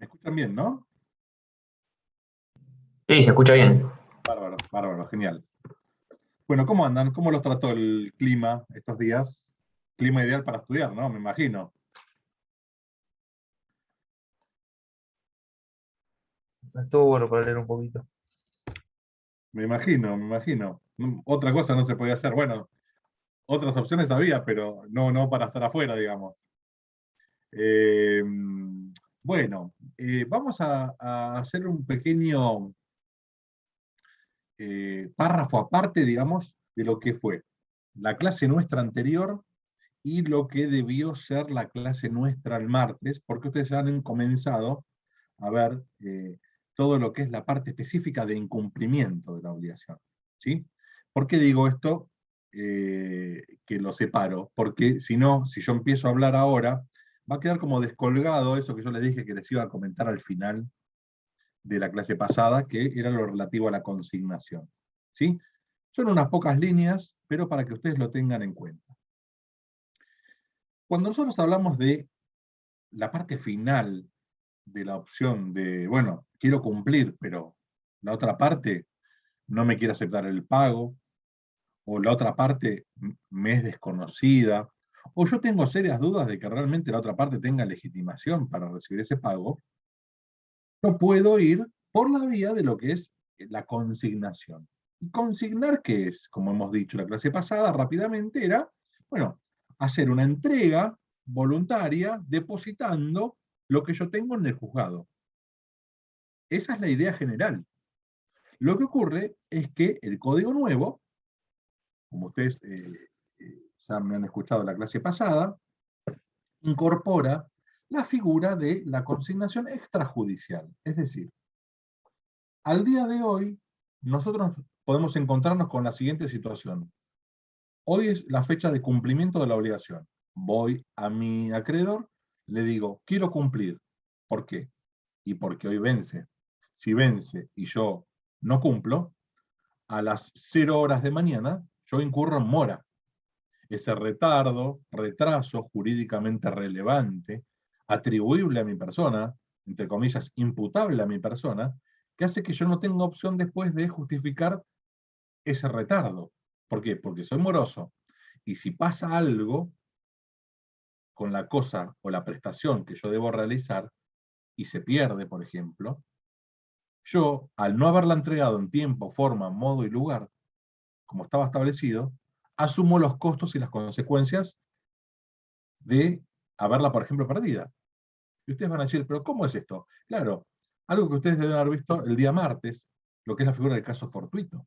¿Me escuchan bien, no? Sí, se escucha bien. Bárbaro, bárbaro, genial. Bueno, ¿cómo andan? ¿Cómo los trató el clima estos días? Clima ideal para estudiar, ¿no? Me imagino. Estuvo bueno para leer un poquito. Me imagino, me imagino. Otra cosa no se podía hacer. Bueno, otras opciones había, pero no para estar afuera, digamos. Eh, bueno, vamos a hacer un pequeño párrafo aparte, digamos, de lo que fue la clase nuestra anterior y lo que debió ser la clase nuestra el martes, porque ustedes han comenzado a ver todo lo que es la parte específica de incumplimiento de la obligación. ¿Sí? ¿Por qué digo esto? Que lo separo, porque si no, si yo empiezo a hablar ahora, va a quedar como descolgado eso que yo les dije que les iba a comentar al final de la clase pasada, que era lo relativo a la consignación. ¿Sí? Son unas pocas líneas, pero para que ustedes lo tengan en cuenta. Cuando nosotros hablamos de la parte final de la opción de, bueno, quiero cumplir, pero la otra parte no me quiere aceptar el pago, o la otra parte me es desconocida, o yo tengo serias dudas de que realmente la otra parte tenga legitimación para recibir ese pago, yo puedo ir por la vía de lo que es la consignación. ¿Y consignar qué es? Como hemos dicho en la clase pasada rápidamente, era, bueno, hacer una entrega voluntaria depositando lo que yo tengo en el juzgado. Esa es la idea general. Lo que ocurre es que el código nuevo, como ustedes ya me han escuchado en la clase pasada, incorpora la figura de la consignación extrajudicial. Es decir, al día de hoy, nosotros podemos encontrarnos con la siguiente situación. Hoy es la fecha de cumplimiento de la obligación. Voy a mi acreedor, le digo, quiero cumplir. ¿Por qué? Y porque hoy vence. Si vence y yo no cumplo, a las 0 horas de mañana, yo incurro en mora. Ese retardo, retraso jurídicamente relevante, atribuible a mi persona, entre comillas, imputable a mi persona, que hace que yo no tenga opción después de justificar ese retardo. ¿Por qué? Porque soy moroso. Y si pasa algo con la cosa o la prestación que yo debo realizar y se pierde, por ejemplo, yo, al no haberla entregado en tiempo, forma, modo y lugar, como estaba establecido, asumo los costos y las consecuencias de haberla, por ejemplo, perdida. Y ustedes van a decir, pero ¿cómo es esto? Claro, algo que ustedes deben haber visto el día martes, lo que es la figura del caso fortuito.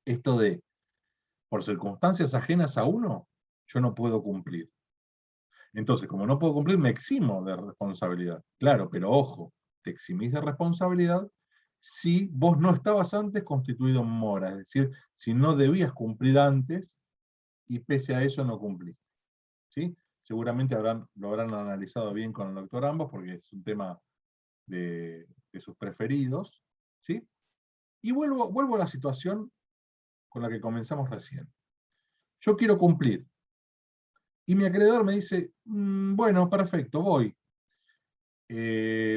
Esto de, por circunstancias ajenas a uno, yo no puedo cumplir. Entonces, como no puedo cumplir, me eximo de responsabilidad. Claro, pero ojo, te eximís de responsabilidad si vos no estabas antes constituido en mora, es decir, si no debías cumplir antes y pese a eso no cumpliste. ¿Sí? Seguramente lo habrán analizado bien con el doctor ambos, porque es un tema de sus preferidos. ¿Sí? Y vuelvo a la situación con la que comenzamos recién. Yo quiero cumplir. Y mi acreedor me dice, bueno, perfecto, voy.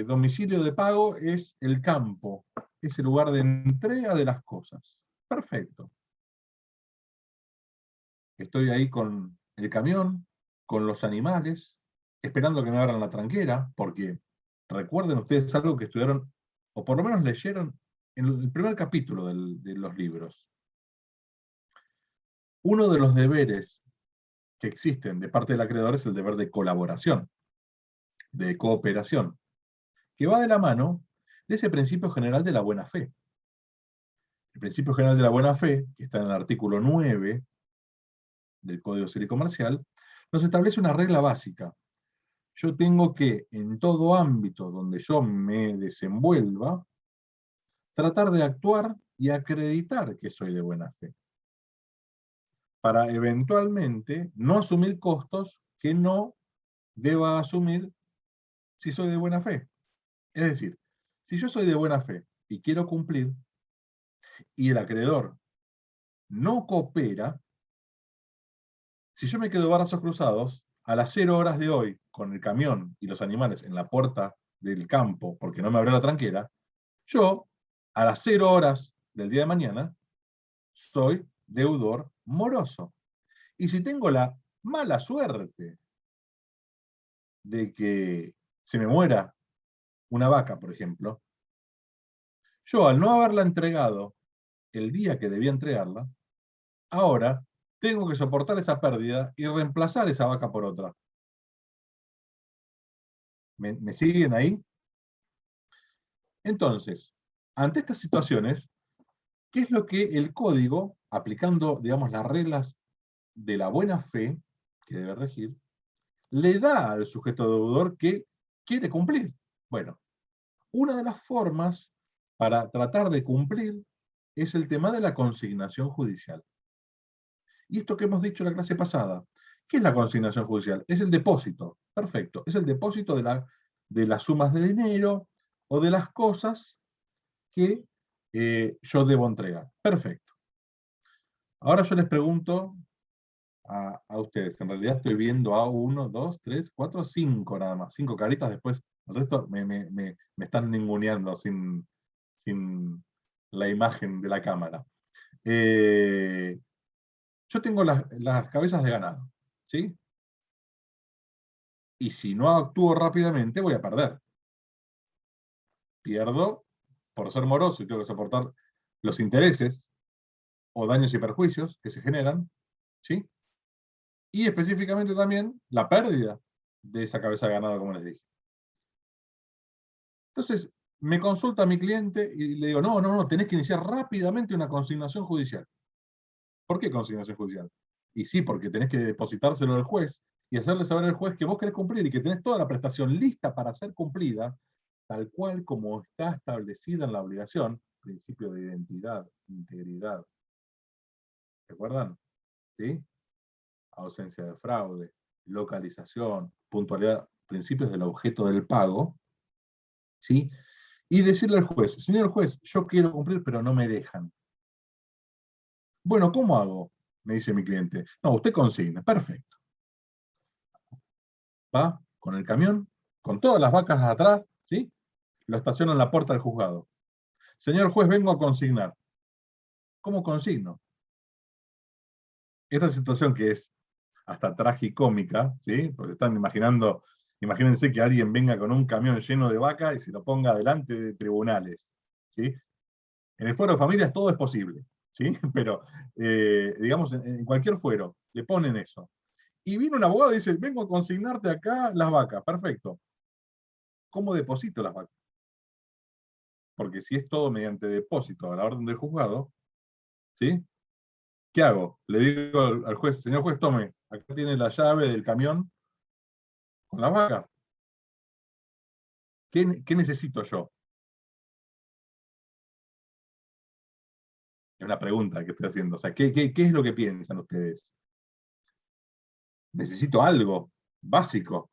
Domicilio de pago es el campo, es el lugar de entrega de las cosas. Perfecto. Estoy ahí con el camión, con los animales, esperando que me abran la tranquera, porque recuerden ustedes algo que estudiaron, o por lo menos leyeron en el primer capítulo de los libros. Uno de los deberes que existen de parte del acreedor es el deber de colaboración, de cooperación, que va de la mano de ese principio general de la buena fe. El principio general de la buena fe, que está en el artículo 9 del Código Civil y Comercial, nos establece una regla básica. Yo tengo que, en todo ámbito donde yo me desenvuelva, tratar de actuar y acreditar que soy de buena fe, para eventualmente no asumir costos que no deba asumir si soy de buena fe. Es decir, si yo soy de buena fe y quiero cumplir, y el acreedor no coopera, si yo me quedo brazos cruzados, a las 0 horas de hoy, con el camión y los animales en la puerta del campo porque no me abrió la tranquera, yo, a las 0 horas del día de mañana, soy deudor moroso. Y si tengo la mala suerte de que se me muera una vaca, por ejemplo, yo al no haberla entregado el día que debía entregarla, ahora tengo que soportar esa pérdida y reemplazar esa vaca por otra. ¿Me siguen ahí? Entonces, ante estas situaciones, ¿qué es lo que el código, aplicando, digamos, las reglas de la buena fe que debe regir, le da al sujeto deudor que quiere cumplir? Bueno, una de las formas para tratar de cumplir es el tema de la consignación judicial. Y esto que hemos dicho en la clase pasada, ¿qué es la consignación judicial? Es el depósito, perfecto, es el depósito de las sumas de dinero o de las cosas que yo debo entregar. Perfecto. Ahora yo les pregunto a ustedes, en realidad estoy viendo a 1, 2, 3, 4, 5 nada más, 5 caritas, después el resto me están ninguneando sin la imagen de la cámara. Yo tengo las cabezas de ganado, ¿sí? Y si no actúo rápidamente, voy a perder. Pierdo por ser moroso y tengo que soportar los intereses o daños y perjuicios que se generan, ¿sí? Y específicamente también la pérdida de esa cabeza de ganado, como les dije. Entonces, me consulta a mi cliente y le digo, no, tenés que iniciar rápidamente una consignación judicial. ¿Por qué consignación judicial? Y sí, porque tenés que depositárselo al juez y hacerle saber al juez que vos querés cumplir y que tenés toda la prestación lista para ser cumplida, tal cual como está establecida en la obligación, principio de identidad, integridad. ¿Recuerdan? ¿Sí? Ausencia de fraude, localización, puntualidad, principios del objeto del pago, ¿sí? Y decirle al juez, señor juez, yo quiero cumplir, pero no me dejan. Bueno, ¿cómo hago? Me dice mi cliente. No, usted consigna, perfecto. Va con el camión, con todas las vacas atrás, ¿sí? Lo estaciona en la puerta del juzgado. Señor juez, vengo a consignar. ¿Cómo consigno? Esta situación que es hasta tragicómica, ¿sí? Porque están imaginando, imagínense que alguien venga con un camión lleno de vaca y se lo ponga delante de tribunales, ¿sí? En el fuero de familias todo es posible, ¿sí? Pero, digamos, en cualquier fuero, le ponen eso. Y viene un abogado y dice, vengo a consignarte acá las vacas, perfecto. ¿Cómo deposito las vacas? Porque si es todo mediante depósito a la orden del juzgado, ¿sí? ¿Qué hago? Le digo al juez, señor juez, tome, acá tiene la llave del camión con las vacas. ¿Qué necesito yo? Es una pregunta que estoy haciendo. O sea, ¿qué es lo que piensan ustedes? Necesito algo básico,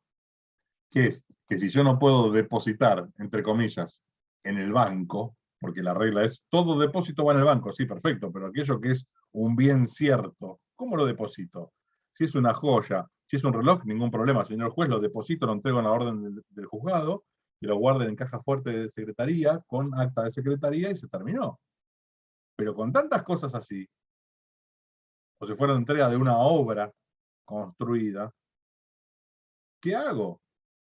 que es que si yo no puedo depositar, entre comillas, en el banco, porque la regla es todo depósito va en el banco, sí, perfecto, pero aquello que es un bien cierto, ¿cómo lo deposito? Si es una joya, si es un reloj, ningún problema, señor juez, lo deposito, lo entrego en la orden del juzgado, y lo guarden en caja fuerte de secretaría, con acta de secretaría, y se terminó. Pero con tantas cosas así, o si fuera la entrega de una obra construida, ¿qué hago?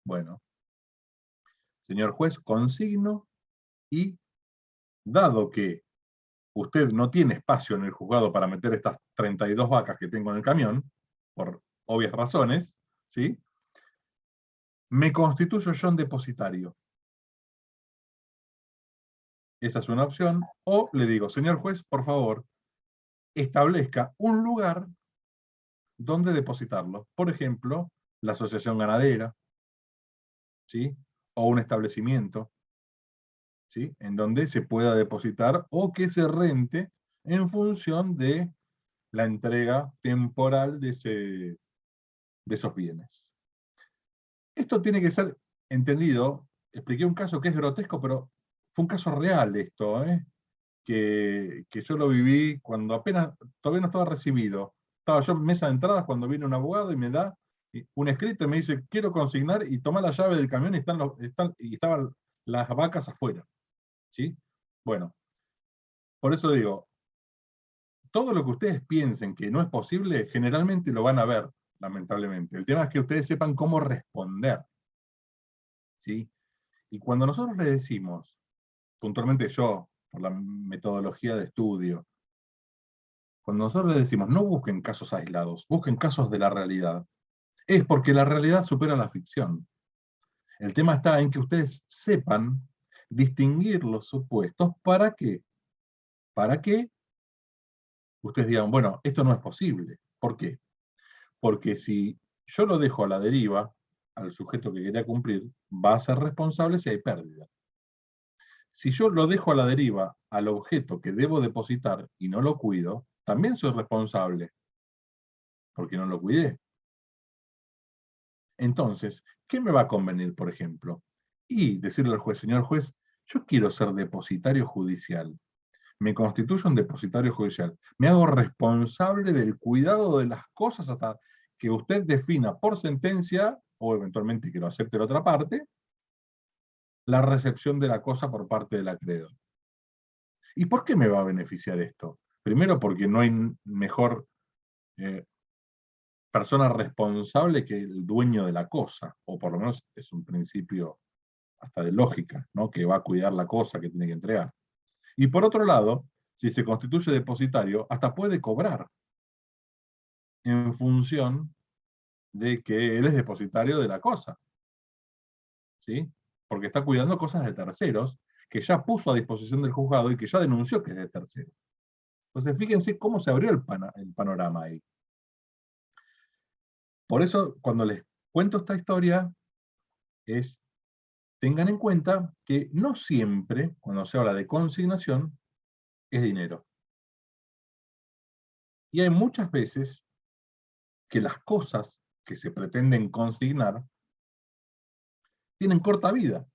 Bueno, señor juez, consigno y, dado que usted no tiene espacio en el juzgado para meter estas 32 vacas que tengo en el camión, por obvias razones, ¿sí? Me constituyo yo en depositario. Esa es una opción. O le digo, señor juez, por favor, establezca un lugar donde depositarlo. Por ejemplo, la asociación ganadera, ¿sí? O un establecimiento, ¿sí? En donde se pueda depositar o que se rente en función de la entrega temporal de esos bienes. Esto tiene que ser entendido, expliqué un caso que es grotesco, pero fue un caso real esto, que yo lo viví cuando apenas, todavía no estaba recibido. Estaba yo en mesa de entradas cuando viene un abogado y me da un escrito y me dice, quiero consignar, y toma la llave del camión y, y estaban las vacas afuera. ¿Sí? Bueno, por eso digo, todo lo que ustedes piensen que no es posible, generalmente lo van a ver, lamentablemente. El tema es que ustedes sepan cómo responder. ¿Sí? Y cuando nosotros le decimos, puntualmente yo, por la metodología de estudio, cuando nosotros le decimos, no busquen casos aislados, busquen casos de la realidad, es porque la realidad supera la ficción. El tema está en que ustedes sepan distinguir los supuestos. ¿Para qué? Para que ustedes digan, bueno, esto no es posible. ¿Por qué? Porque si yo lo dejo a la deriva, al sujeto que quería cumplir, va a ser responsable si hay pérdida. Si yo lo dejo a la deriva al objeto que debo depositar y no lo cuido, también soy responsable, porque no lo cuidé. Entonces, ¿qué me va a convenir, por ejemplo? Y decirle al juez, señor juez, yo quiero ser depositario judicial. Me constituyo un depositario judicial. Me hago responsable del cuidado de las cosas hasta que usted defina por sentencia, o eventualmente que lo acepte la otra parte, la recepción de la cosa por parte del acreedor. ¿Y por qué me va a beneficiar esto? Primero porque no hay mejor eh, persona responsable que el dueño de la cosa, o por lo menos es un principio hasta de lógica, ¿no? Que va a cuidar la cosa que tiene que entregar. Y por otro lado, si se constituye depositario, hasta puede cobrar en función de que él es depositario de la cosa, ¿sí? Porque está cuidando cosas de terceros que ya puso a disposición del juzgado y que ya denunció que es de terceros. Entonces, fíjense cómo se abrió el panorama ahí. Por eso, cuando les cuento esta historia, tengan en cuenta que no siempre, cuando se habla de consignación, es dinero. Y hay muchas veces que las cosas que se pretenden consignar tienen corta vida.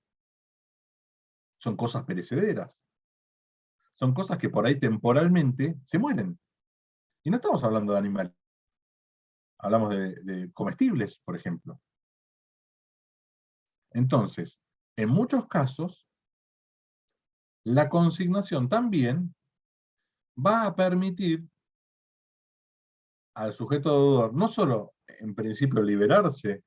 Son cosas perecederas. Son cosas que por ahí temporalmente se mueren. Y no estamos hablando de animales. Hablamos de comestibles, por ejemplo. Entonces, en muchos casos, la consignación también va a permitir al sujeto deudor no solo, en principio, liberarse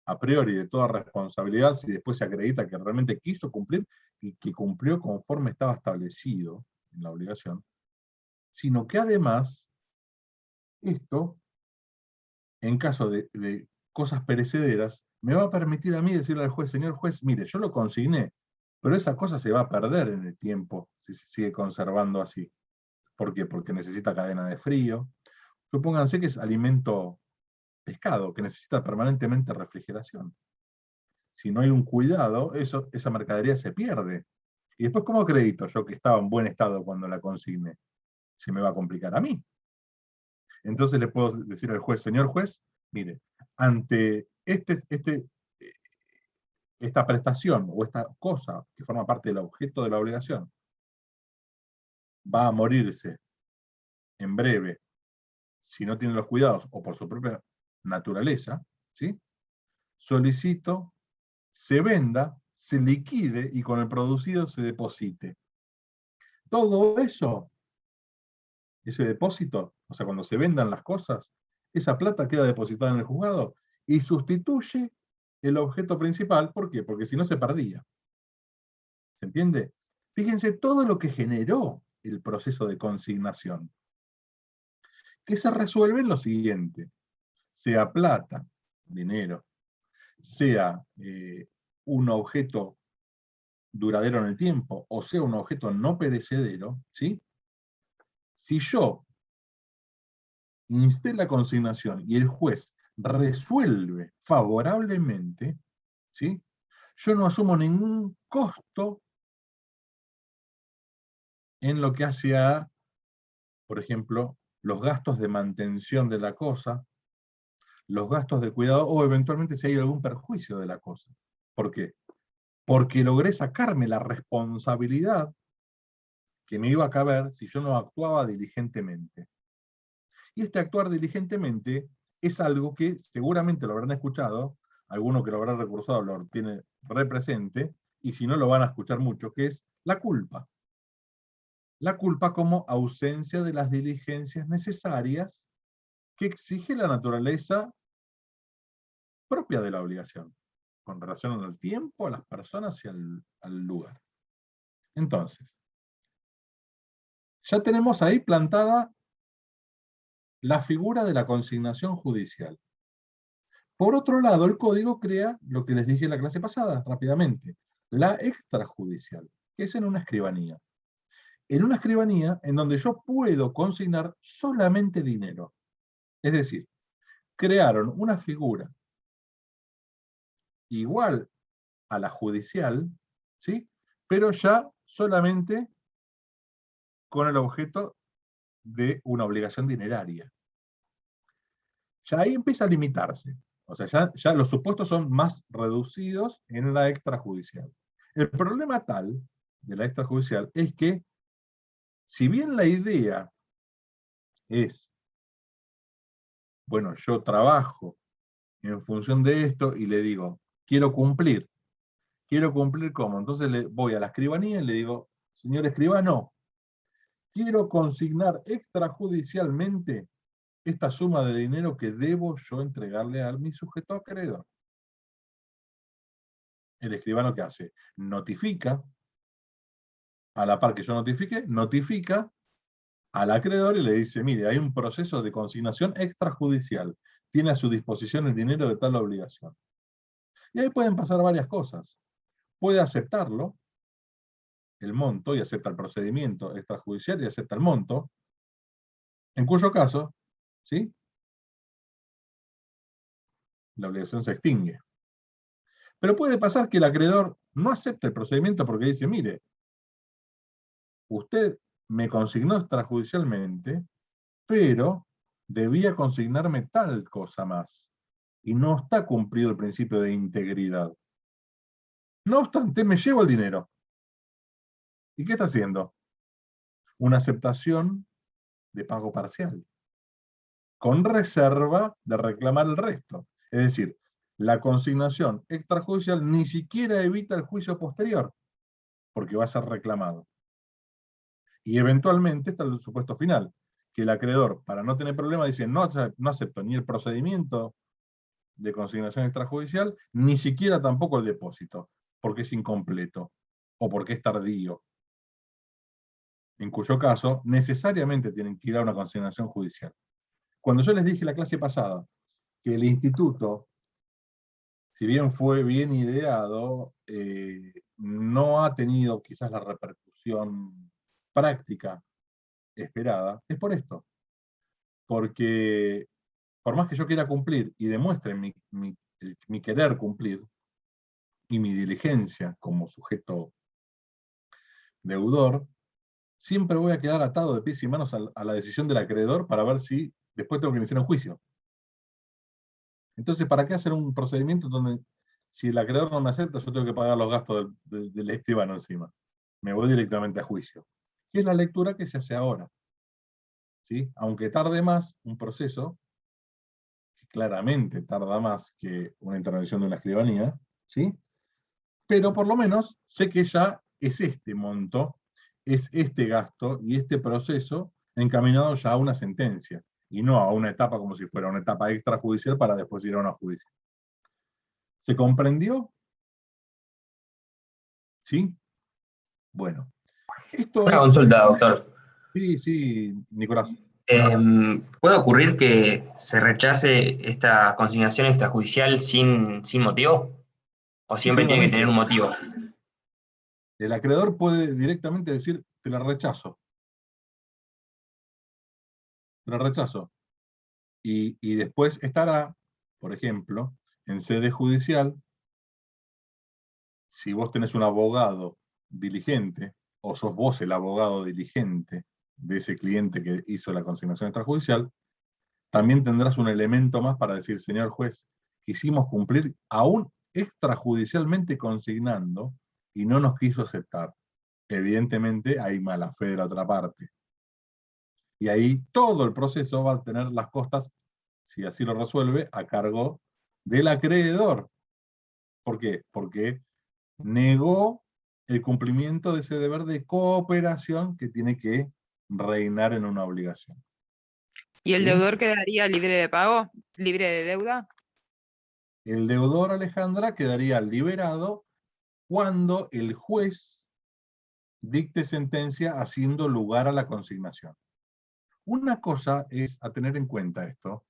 a priori de toda responsabilidad si después se acredita que realmente quiso cumplir y que cumplió conforme estaba establecido en la obligación, sino que además esto, en caso de cosas perecederas, me va a permitir a mí decirle al juez, señor juez, mire, yo lo consigné, pero esa cosa se va a perder en el tiempo si se sigue conservando así. ¿Por qué? Porque necesita cadena de frío. Supónganse que es alimento pescado, que necesita permanentemente refrigeración. Si no hay un cuidado, esa mercadería se pierde. Y después, ¿cómo acredito yo que estaba en buen estado cuando la consigné? Se me va a complicar a mí. Entonces le puedo decir al juez, señor juez, mire, ante esta prestación o esta cosa que forma parte del objeto de la obligación, va a morirse en breve si no tiene los cuidados o por su propia naturaleza, ¿sí? Solicito se venda, se liquide y con el producido se deposite. Todo eso, ese depósito, o sea, cuando se vendan las cosas, esa plata queda depositada en el juzgado y sustituye el objeto principal. ¿Por qué? Porque si no se perdía. ¿Se entiende? Fíjense todo lo que generó el proceso de consignación, que se resuelve en lo siguiente: sea plata, dinero, sea un objeto duradero en el tiempo, o sea un objeto no perecedero, ¿sí? Si yo insté la consignación y el juez resuelve favorablemente, ¿sí? Yo no asumo ningún costo en lo que hace a, por ejemplo, los gastos de mantención de la cosa, los gastos de cuidado o eventualmente si hay algún perjuicio de la cosa. ¿Por qué? Porque logré sacarme la responsabilidad que me iba a caber si yo no actuaba diligentemente. Y este actuar diligentemente es algo que seguramente lo habrán escuchado, alguno que lo habrá recursado lo tiene represente, y si no lo van a escuchar mucho, que es la culpa. La culpa como ausencia de las diligencias necesarias que exige la naturaleza propia de la obligación, con relación al tiempo, a las personas y al lugar. Entonces, ya tenemos ahí plantada la figura de la consignación judicial. Por otro lado, el código crea lo que les dije en la clase pasada, rápidamente, la extrajudicial, que es en una escribanía. En una escribanía en donde yo puedo consignar solamente dinero. Es decir, crearon una figura igual a la judicial, ¿sí? Pero ya solamente con el objeto de una obligación dineraria. Ya ahí empieza a limitarse. O sea, ya los supuestos son más reducidos en la extrajudicial. El problema tal de la extrajudicial es que, si bien la idea es, bueno, yo trabajo en función de esto y le digo, quiero cumplir. ¿Quiero cumplir cómo? Entonces voy a la escribanía y le digo, señor escribano, quiero consignar extrajudicialmente esta suma de dinero que debo yo entregarle a mi sujeto acreedor. El escribano, ¿qué hace? Notifica, a la par que yo notifique, notifica al acreedor y le dice, mire, hay un proceso de consignación extrajudicial, tiene a su disposición el dinero de tal obligación. Y ahí pueden pasar varias cosas. Puede aceptarlo, el monto, y acepta el procedimiento extrajudicial y acepta el monto, en cuyo caso, ¿sí?, la obligación se extingue. Pero puede pasar que el acreedor no acepte el procedimiento porque dice, mire, usted me consignó extrajudicialmente, pero debía consignarme tal cosa más, y no está cumplido el principio de integridad. No obstante, me llevo el dinero. ¿Y qué está haciendo? Una aceptación de pago parcial, con reserva de reclamar el resto. Es decir, la consignación extrajudicial ni siquiera evita el juicio posterior, porque va a ser reclamado. Y eventualmente está el supuesto final, que el acreedor, para no tener problema, dice, no acepto ni el procedimiento de consignación extrajudicial, ni siquiera tampoco el depósito, porque es incompleto, o porque es tardío. En cuyo caso, necesariamente tienen que ir a una consignación judicial. Cuando yo les dije la clase pasada que el instituto, si bien fue bien ideado, no ha tenido quizás la repercusión práctica esperada, es por esto. Porque por más que yo quiera cumplir y demuestre mi querer cumplir y mi diligencia como sujeto deudor, siempre voy a quedar atado de pies y manos a la decisión del acreedor para ver si después tengo que iniciar un juicio. Entonces, ¿para qué hacer un procedimiento donde si el acreedor no me acepta, yo tengo que pagar los gastos del escribano encima? Me voy directamente a juicio. Que es la lectura que se hace ahora. ¿Sí? Aunque tarde más un proceso, que claramente tarda más que una intervención de una escribanía, ¿sí?, pero por lo menos sé que ya es este monto, es este gasto y este proceso encaminado ya a una sentencia, y no a una etapa como si fuera una etapa extrajudicial para después ir a una judicial. ¿Se comprendió? ¿Sí? Bueno, esto Una es... consulta, doctor. Sí, sí, Nicolás. ¿Puede ocurrir que se rechace esta consignación extrajudicial sin motivo? ¿O siempre tiene que tener un Efectivamente, motivo? el acreedor puede directamente decir, te la rechazo, te la rechazo. Y después estará, por ejemplo, en sede judicial, si vos tenés un abogado diligente, o sos vos el abogado diligente de ese cliente que hizo la consignación extrajudicial, también tendrás un elemento más para decir, señor juez, quisimos cumplir aún extrajudicialmente consignando y no nos quiso aceptar. Evidentemente hay mala fe de la otra parte. Y ahí todo el proceso va a tener las costas si así lo resuelve, a cargo del acreedor. ¿Por qué? Porque negó el cumplimiento de ese deber de cooperación que tiene que reinar en una obligación. ¿Y el ¿Sí? deudor quedaría libre de pago? ¿Libre de deuda? El deudor, Alejandra, quedaría liberado cuando el juez dicte sentencia haciendo lugar a la consignación. Una cosa es a tener en cuenta esto,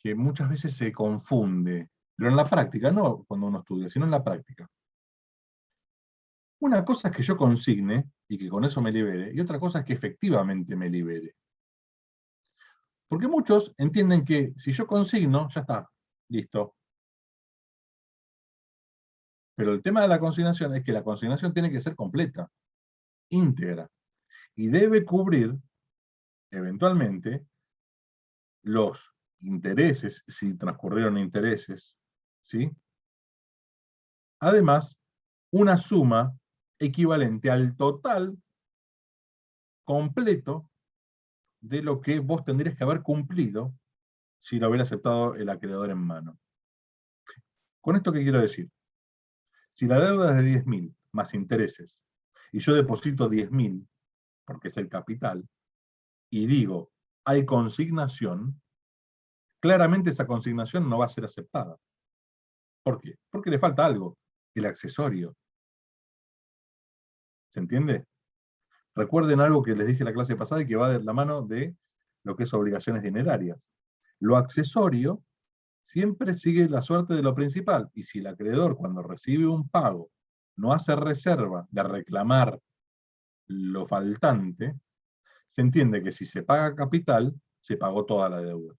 que muchas veces se confunde, pero en la práctica, no cuando uno estudia, sino en la práctica. Una cosa es que yo consigne y que con eso me libere, y otra cosa es que efectivamente me libere. Porque muchos entienden que si yo consigno, ya está, listo. Pero el tema de la consignación es que la consignación tiene que ser completa, íntegra, y debe cubrir, eventualmente, los intereses, si transcurrieron intereses, ¿sí? Además, una suma equivalente al total completo de lo que vos tendrías que haber cumplido si lo hubiera aceptado el acreedor en mano. ¿Con esto qué quiero decir? Si la deuda es de 10.000 más intereses, y yo deposito 10.000, porque es el capital, y digo, hay consignación, claramente esa consignación no va a ser aceptada. ¿Por qué? Porque le falta algo, el accesorio. ¿Se entiende? Recuerden algo que les dije en la clase pasada y que va de la mano de lo que es obligaciones dinerarias. Lo accesorio siempre sigue la suerte de lo principal, y si el acreedor cuando recibe un pago no hace reserva de reclamar lo faltante, se entiende que si se paga capital, se pagó toda la deuda.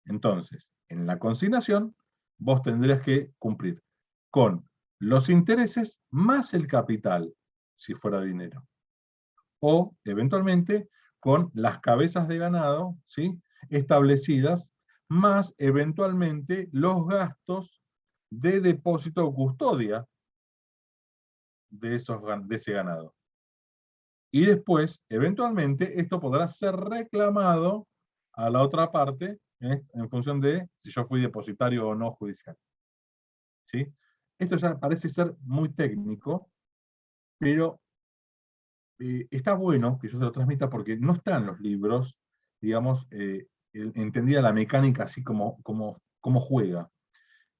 Entonces, en la consignación, vos tendrías que cumplir con los intereses más el capital, si fuera dinero. O, eventualmente, con las cabezas de ganado, ¿sí?, establecidas, más, eventualmente, los gastos de depósito o custodia de ese ganado. Y después, eventualmente, esto podrá ser reclamado a la otra parte en función de si yo fui depositario o no judicial. ¿Sí? Esto ya parece ser muy técnico, pero está bueno que yo se lo transmita porque no está en los libros, digamos, entendida la mecánica así como juega.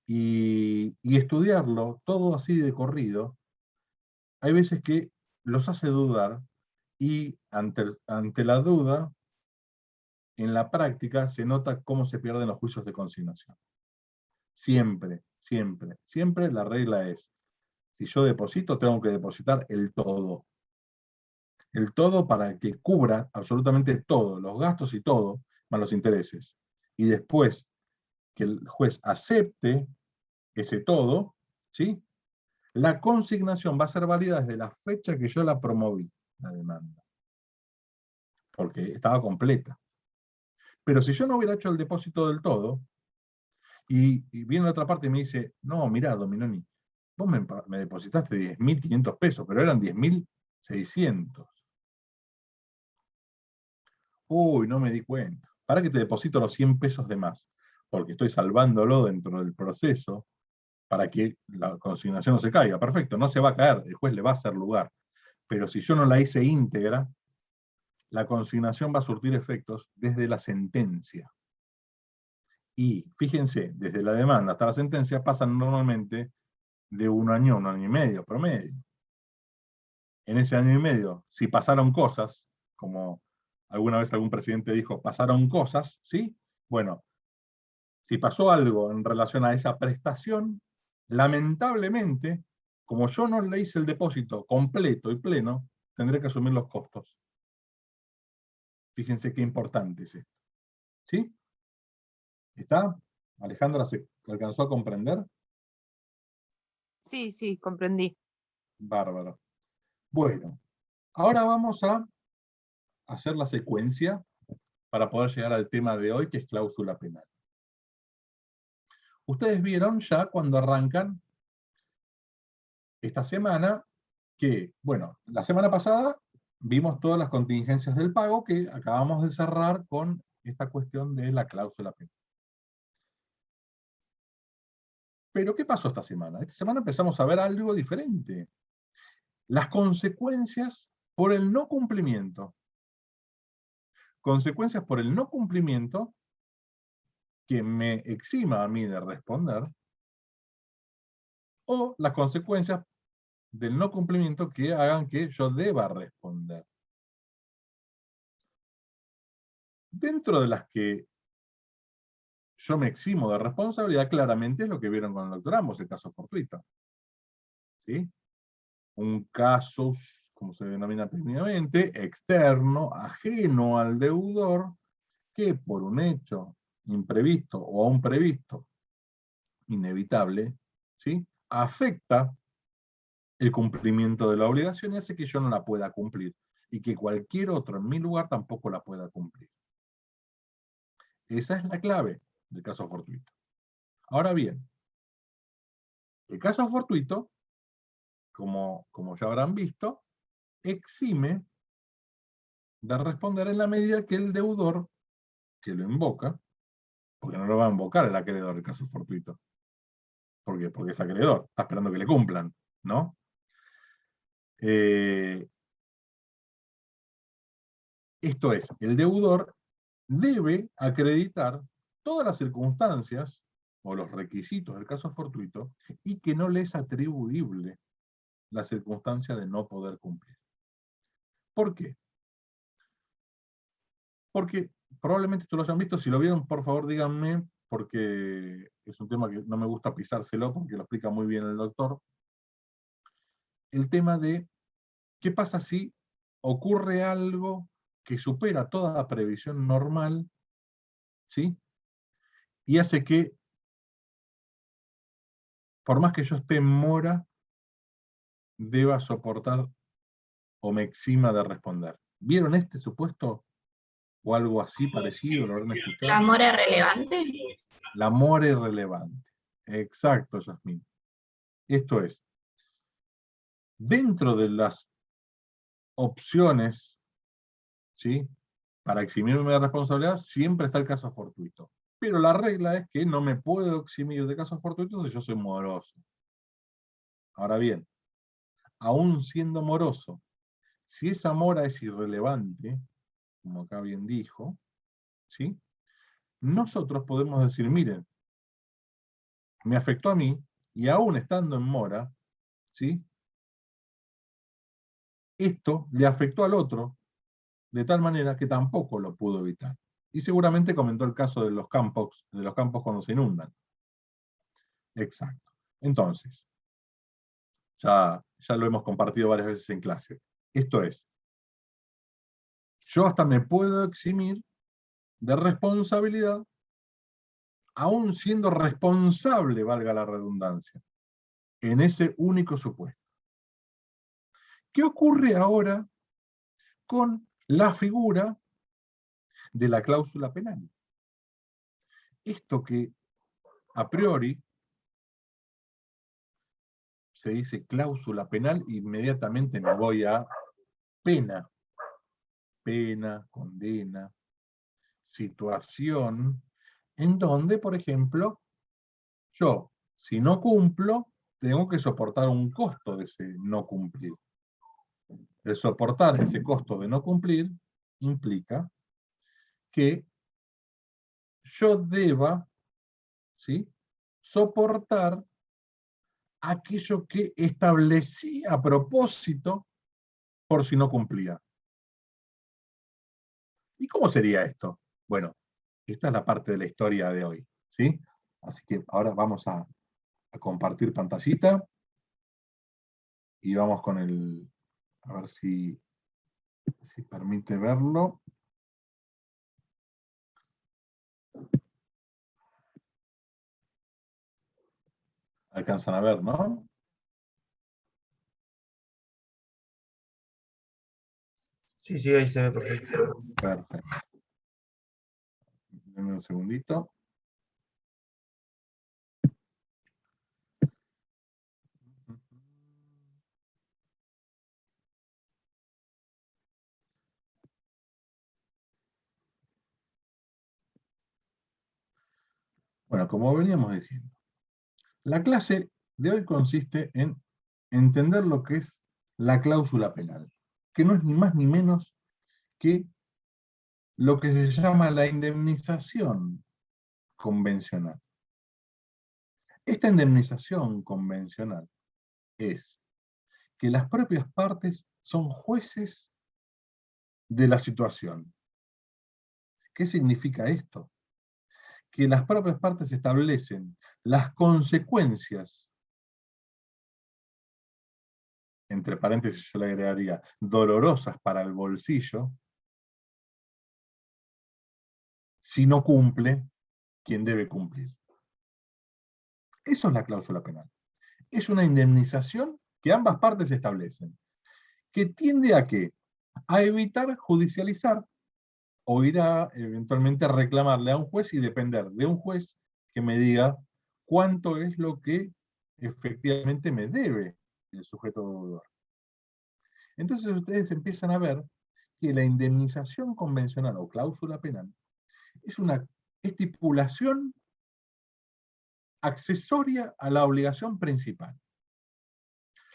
Y estudiarlo todo así de corrido, hay veces que los hace dudar, y ante la duda, en la práctica se nota cómo se pierden los juicios de consignación. Siempre, siempre, siempre la regla es, si yo deposito, tengo que depositar el todo. El todo para que cubra absolutamente todo, los gastos y todo, más los intereses. Y después que el juez acepte ese todo, ¿sí?, la consignación va a ser válida desde la fecha que yo la promoví, la demanda. Porque estaba completa. Pero si yo no hubiera hecho el depósito del todo, y viene la otra parte y me dice, no, mirá, Dominoni, vos me depositaste 10.500 pesos, pero eran 10.600. Uy, no me di cuenta. ¿Para que te deposito los 100 pesos de más? Porque estoy salvándolo dentro del proceso para que la consignación no se caiga. Perfecto, no se va a caer, el juez le va a hacer lugar. Pero si yo no la hice íntegra, la consignación va a surtir efectos desde la sentencia. Y fíjense, desde la demanda hasta la sentencia pasan normalmente de 1 año a 1 año y medio, promedio. En ese año y medio, si pasaron cosas, como alguna vez algún presidente dijo, pasaron cosas, ¿sí? Bueno, si pasó algo en relación a esa prestación, lamentablemente, como yo no le hice el depósito completo y pleno, tendré que asumir los costos. Fíjense qué importante es esto. ¿Sí? ¿Está? ¿Alejandra se alcanzó a comprender? Sí, sí, comprendí. Bárbaro. Bueno, ahora vamos a hacer la secuencia para poder llegar al tema de hoy, que es cláusula penal. Ustedes vieron ya cuando arrancan esta semana que, bueno, la semana pasada vimos todas las contingencias del pago que acabamos de cerrar con esta cuestión de la cláusula penal. Pero, ¿qué pasó esta semana? Esta semana empezamos a ver algo diferente. Las consecuencias por el no cumplimiento. Consecuencias por el no cumplimiento que me exima a mí de responder, o las consecuencias del no cumplimiento que hagan que yo deba responder. Dentro de las que yo me eximo de responsabilidad, claramente es lo que vieron con el doctor Ambos, el caso fortuito. ¿Sí? Un caso, como se denomina técnicamente, externo, ajeno al deudor, que por un hecho imprevisto o aún previsto, inevitable, ¿sí?, afecta el cumplimiento de la obligación y hace que yo no la pueda cumplir, y que cualquier otro en mi lugar tampoco la pueda cumplir. Esa es la clave del caso fortuito. Ahora bien, el caso fortuito, como ya habrán visto, exime de responder en la medida que el deudor que lo invoca, porque no lo va a invocar el acreedor el caso fortuito. ¿Por qué? Porque es acreedor, está esperando que le cumplan, ¿no? Esto es, el deudor debe acreditar todas las circunstancias o los requisitos del caso fortuito y que no le es atribuible la circunstancia de no poder cumplir. ¿Por qué? Porque probablemente esto lo hayan visto, si lo vieron, por favor díganme, porque es un tema que no me gusta pisárselo, porque lo explica muy bien el doctor. El tema de qué pasa si ocurre algo que supera toda previsión normal, ¿sí?, y hace que, por más que yo esté en mora, deba soportar o me exima de responder. ¿Vieron este supuesto o algo así parecido? ¿Lo habrán escuchado? ¿La mora es relevante? La mora irrelevante. Exacto, Yasmín. Esto es, dentro de las opciones, ¿sí?, para eximirme de responsabilidad, siempre está el caso fortuito. Pero la regla es que no me puedo eximir de casos fortuitos si yo soy moroso. Ahora bien, aún siendo moroso, si esa mora es irrelevante, como acá bien dijo, ¿sí?, nosotros podemos decir, miren, me afectó a mí, y aún estando en mora, ¿sí?, esto le afectó al otro, de tal manera que tampoco lo pudo evitar. Y seguramente comentó el caso de los campos cuando se inundan. Exacto. Entonces, ya lo hemos compartido varias veces en clase. Esto es, yo hasta me puedo eximir de responsabilidad, aún siendo responsable, valga la redundancia, en ese único supuesto. ¿Qué ocurre ahora con la figura de la cláusula penal? Esto que a priori se dice cláusula penal, inmediatamente me voy a pena, condena, situación, en donde, por ejemplo, yo, si no cumplo, tengo que soportar un costo de ese no cumplir. El soportar ese costo de no cumplir implica que yo deba, ¿sí?, soportar aquello que establecí a propósito por si no cumplía. ¿Y cómo sería esto? Bueno, esta es la parte de la historia de hoy, ¿sí? Así que ahora vamos a compartir pantallita y vamos con el, a ver si permite verlo. Alcanzan a ver, ¿no? Sí, sí, ahí se ve perfecto. Perfecto. Denme un segundito. Bueno, como veníamos diciendo, la clase de hoy consiste en entender lo que es la cláusula penal, que no es ni más ni menos que lo que se llama la indemnización convencional. Esta indemnización convencional es que las propias partes son jueces de la situación. ¿Qué significa esto? Que las propias partes establecen las consecuencias, entre paréntesis yo le agregaría, dolorosas para el bolsillo, si no cumple quien debe cumplir. Eso es la cláusula penal. Es una indemnización que ambas partes establecen, que tiende a ¿qué? A evitar judicializar o ir a eventualmente reclamarle a un juez y depender de un juez que me diga cuánto es lo que efectivamente me debe el sujeto deudor. Entonces ustedes empiezan a ver que la indemnización convencional o cláusula penal es una estipulación accesoria a la obligación principal.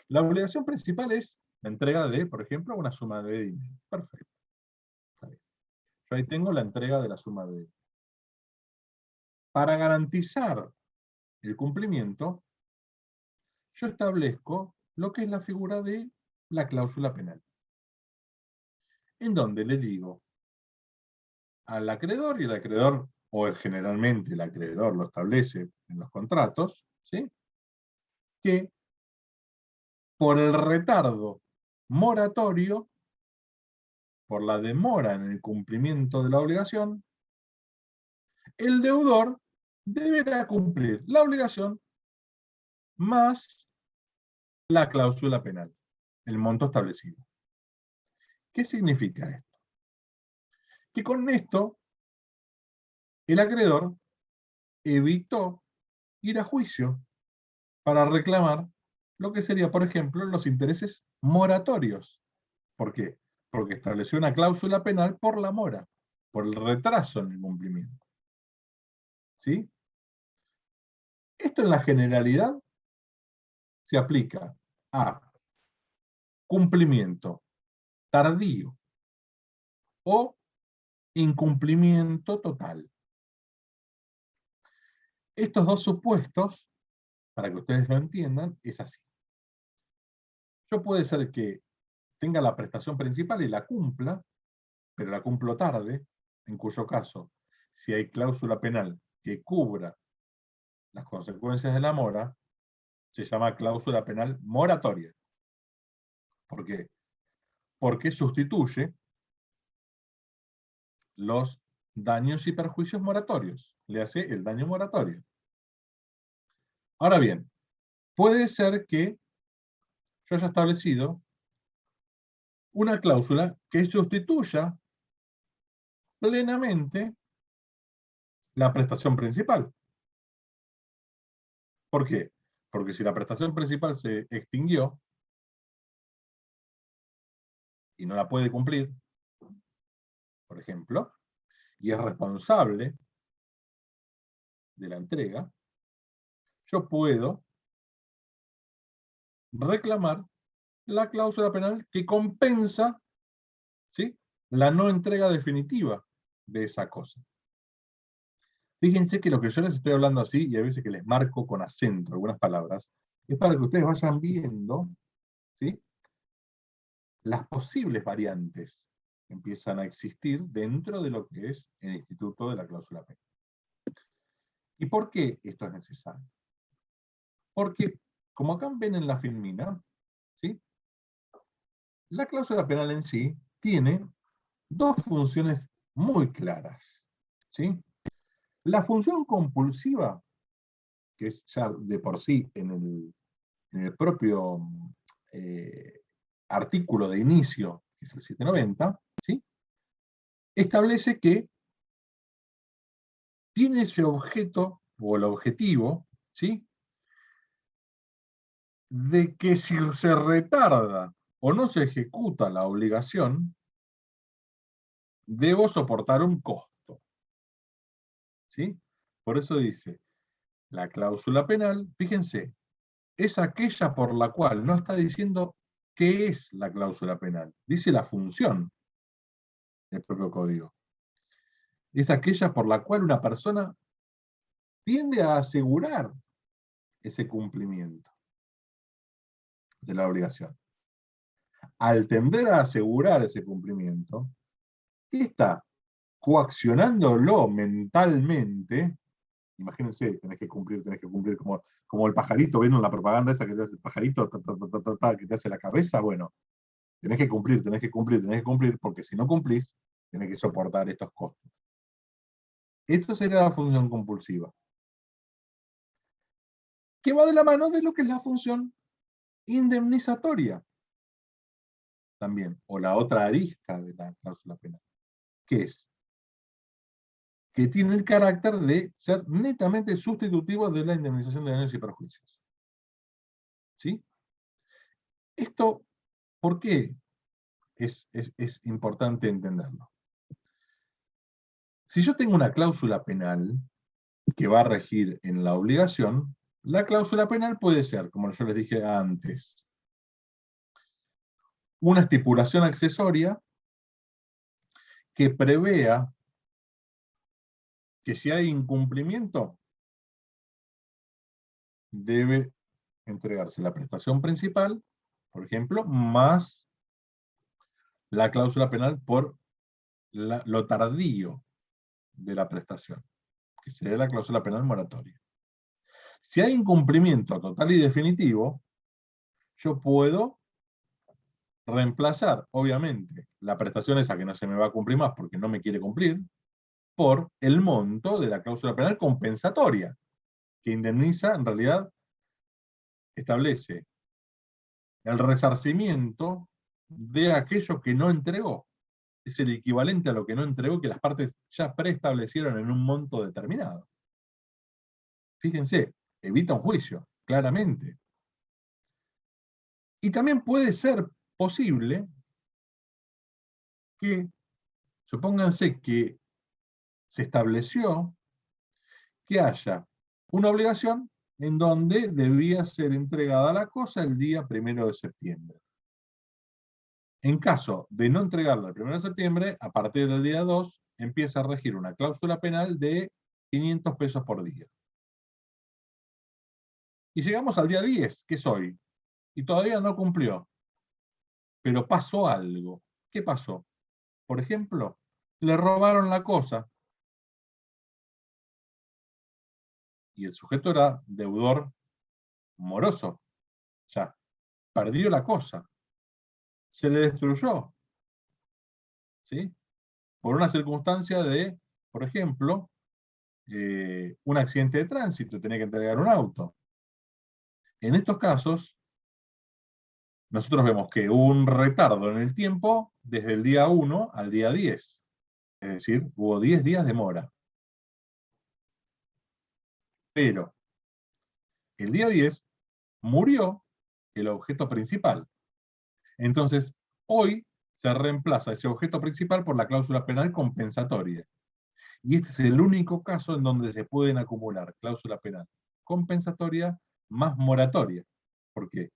La obligación principal es la entrega de, por ejemplo, una suma de dinero. Perfecto. Yo ahí tengo la entrega de la suma de dinero. Para garantizar el cumplimiento, yo establezco lo que es la figura de la cláusula penal. En donde le digo al acreedor, y el acreedor, o generalmente el acreedor lo establece en los contratos, ¿sí? Que por el retardo moratorio, por la demora en el cumplimiento de la obligación, el deudor deberá cumplir la obligación más la cláusula penal, el monto establecido. ¿Qué significa esto? Que con esto el acreedor evitó ir a juicio para reclamar lo que sería, por ejemplo, los intereses moratorios. ¿Por qué? Porque estableció una cláusula penal por la mora, por el retraso en el cumplimiento. ¿Sí? Esto en la generalidad se aplica a cumplimiento tardío o incumplimiento total. Estos dos supuestos, para que ustedes lo entiendan, es así. Yo puede ser que tenga la prestación principal y la cumpla, pero la cumplo tarde, en cuyo caso, si hay cláusula penal que cubra las consecuencias de la mora, se llama cláusula penal moratoria. ¿Por qué? Porque sustituye los daños y perjuicios moratorios. Le hace el daño moratorio. Ahora bien, puede ser que yo haya establecido una cláusula que sustituya plenamente la prestación principal. ¿Por qué? Porque si la prestación principal se extinguió y no la puede cumplir, por ejemplo, y es responsable de la entrega, yo puedo reclamar la cláusula penal que compensa, ¿sí?, la no entrega definitiva de esa cosa. Fíjense que lo que yo les estoy hablando así, y a veces que les marco con acento algunas palabras, es para que ustedes vayan viendo, ¿sí?, las posibles variantes que empiezan a existir dentro de lo que es el instituto de la cláusula penal. ¿Y por qué esto es necesario? Porque, como acá ven en la filmina, ¿sí?, la cláusula penal en sí tiene dos funciones muy claras, ¿sí? La función compulsiva, que es ya de por sí en el propio artículo de inicio, que es el 790, ¿sí?, establece que tiene ese objeto, o el objetivo, ¿sí?, de que si se retarda o no se ejecuta la obligación, debo soportar un costo. ¿Sí? Por eso dice, La cláusula penal, fíjense, es aquella por la cual no está diciendo qué es la cláusula penal, dice la función del propio código. Es aquella por la cual una persona tiende a asegurar ese cumplimiento de la obligación. Al tender a asegurar ese cumplimiento, está coaccionándolo mentalmente. Imagínense, tenés que cumplir como el pajarito, ¿vieron la propaganda esa que te hace el pajarito, que te hace la cabeza? Bueno, tenés que cumplir, porque si no cumplís, tenés que soportar estos costos. Esto sería la función compulsiva, que va de la mano de lo que es la función indemnizatoria también, o la otra arista de la cláusula penal, que es que tiene el carácter de ser netamente sustitutivo de la indemnización de daños y perjuicios. ¿Sí? Esto, ¿por qué es importante entenderlo? Si yo tengo una cláusula penal que va a regir en la obligación, la cláusula penal puede ser, como yo les dije antes, una estipulación accesoria que prevea que si hay incumplimiento, debe entregarse la prestación principal, por ejemplo, más la cláusula penal por lo tardío de la prestación, que sería la cláusula penal moratoria. Si hay incumplimiento total y definitivo, yo puedo reemplazar, obviamente, la prestación esa que no se me va a cumplir más porque no me quiere cumplir, por el monto de la cláusula penal compensatoria, que indemniza, en realidad, establece el resarcimiento de aquello que no entregó. Es el equivalente a lo que no entregó, que las partes ya preestablecieron en un monto determinado. Fíjense, evita un juicio, claramente. Y también puede ser posible que, supónganse que se estableció que haya una obligación en donde debía ser entregada la cosa el día 1 de septiembre. En caso de no entregarla el 1 de septiembre, a partir del día 2, empieza a regir una cláusula penal de 500 pesos por día. Y llegamos al día 10, que es hoy, y todavía no cumplió. Pero pasó algo. ¿Qué pasó? Por ejemplo, le robaron la cosa. Y el sujeto era deudor moroso. Ya, perdió la cosa. Se le destruyó. ¿Sí? Por una circunstancia de, por ejemplo, un accidente de tránsito, tenía que entregar un auto. En estos casos, nosotros vemos que hubo un retardo en el tiempo desde el día 1 al día 10. Es decir, hubo 10 días de mora. Pero el día 10 murió el objeto principal. Entonces, hoy se reemplaza ese objeto principal por la cláusula penal compensatoria. Y este es el único caso en donde se pueden acumular cláusula penal compensatoria más moratoria. ¿Por qué?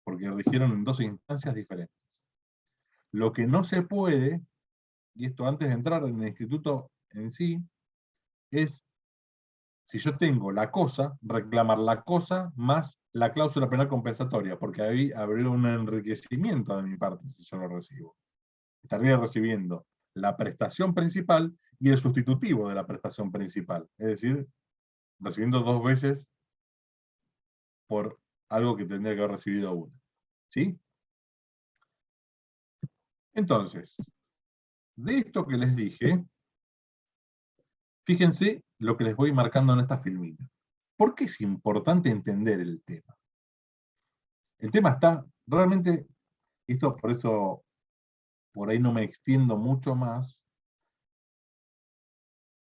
Porque rigieron en 2 instancias diferentes. Lo que no se puede, y esto antes de entrar en el instituto en sí, es, si yo tengo la cosa, reclamar la cosa más la cláusula penal compensatoria, porque ahí habría un enriquecimiento de mi parte si yo lo recibo. Estaría recibiendo la prestación principal y el sustitutivo de la prestación principal. Es decir, recibiendo 2 veces por algo que tendría que haber recibido una. ¿Sí? Entonces, de esto que les dije, fíjense lo que les voy marcando en esta filmita. ¿Por qué es importante entender el tema? El tema está realmente, esto por eso por ahí no me extiendo mucho más,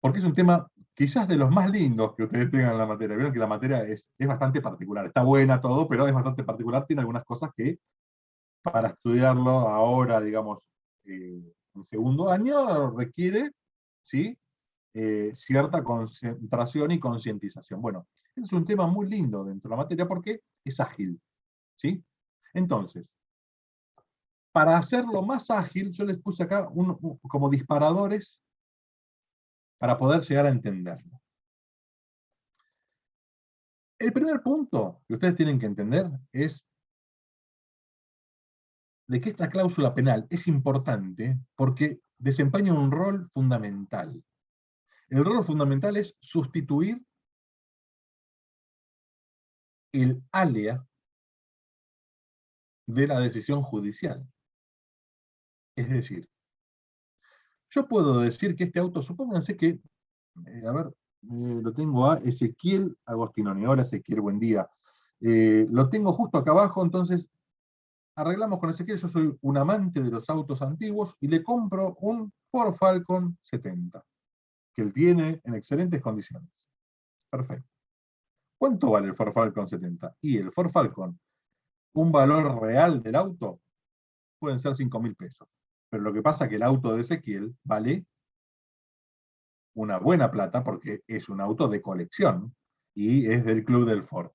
porque es un tema quizás de los más lindos que ustedes tengan en la materia. Vieron que la materia es bastante particular, está buena todo, pero es bastante particular, tiene algunas cosas que para estudiarlo ahora, digamos, en segundo año, requiere, ¿sí? Cierta concentración y concientización. Bueno, Es un tema muy lindo dentro de la materia porque es ágil, ¿sí? Entonces, para hacerlo más ágil, yo les puse acá como disparadores para poder llegar a entenderlo. El primer punto que ustedes tienen que entender es de que esta cláusula penal es importante porque desempeña un rol fundamental. El rol fundamental es sustituir el alea de la decisión judicial. Es decir, yo puedo decir que este auto, supónganse que, lo tengo a Ezequiel Agostinoni. Hola Ezequiel, buen día. Lo tengo justo acá abajo, entonces arreglamos con Ezequiel, yo soy un amante de los autos antiguos y le compro un Ford Falcon 70, que él tiene en excelentes condiciones. Perfecto. ¿Cuánto vale el Ford Falcon 70? Y el Ford Falcon, un valor real del auto, pueden ser 5.000 pesos. Pero lo que pasa es que el auto de Ezequiel vale una buena plata porque es un auto de colección y es del club del Ford.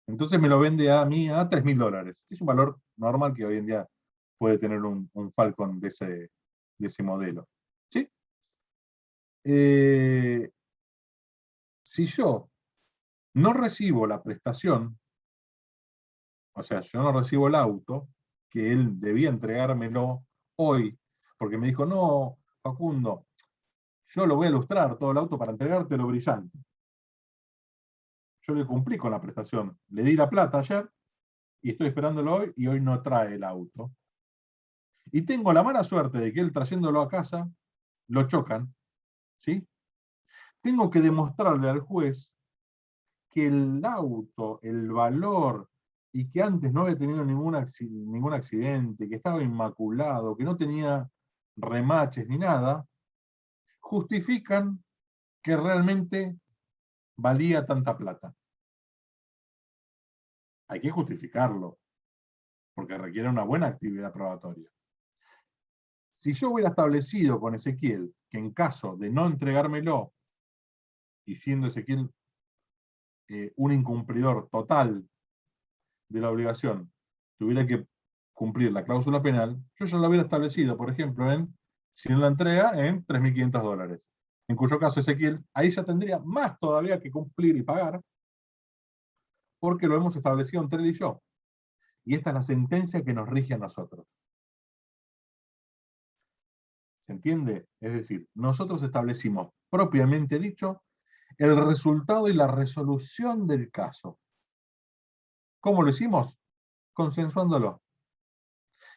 Entonces me lo vende a mí a $3.000, que es un valor normal que hoy en día puede tener un Falcon de ese modelo. ¿Sí? Si yo no recibo la prestación, o sea, yo no recibo el auto, que él debía entregármelo hoy, porque me dijo, no, Facundo, yo lo voy a ilustrar todo el auto para entregártelo brillante. Yo le cumplí con la prestación, le di la plata ayer, y estoy esperándolo hoy, y hoy no trae el auto. Y tengo la mala suerte de que él trayéndolo a casa, lo chocan, ¿sí? Tengo que demostrarle al juez que el auto, el valor, y que antes no había tenido ningún accidente, que estaba inmaculado, que no tenía remaches ni nada, justifican que realmente valía tanta plata. Hay que justificarlo, porque requiere una buena actividad probatoria. Si yo hubiera establecido con Ezequiel que en caso de no entregármelo, y siendo Ezequiel un incumplidor total de la obligación, tuviera que cumplir la cláusula penal, yo ya lo hubiera establecido, por ejemplo, si no la entrega, en $3.500. En cuyo caso Ezequiel ahí ya tendría más todavía que cumplir y pagar, porque lo hemos establecido entre él y yo. Y esta es la sentencia que nos rige a nosotros. ¿Se entiende? Es decir, nosotros establecimos, propiamente dicho, el resultado y la resolución del caso. ¿Cómo lo hicimos? Consensuándolo.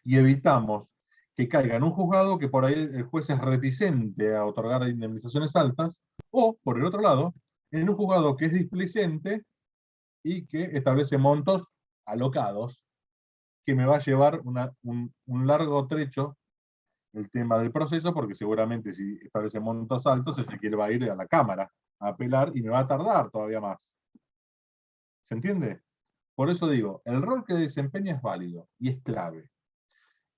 Y evitamos que caiga en un juzgado que por ahí el juez es reticente a otorgar indemnizaciones altas, o, por el otro lado, en un juzgado que es displicente y que establece montos alocados, que me va a llevar un largo trecho el tema del proceso, porque seguramente si establece montos altos, Ezequiel va a ir a la Cámara a apelar y me va a tardar todavía más. ¿Se entiende? Por eso digo, el rol que desempeña es válido y es clave.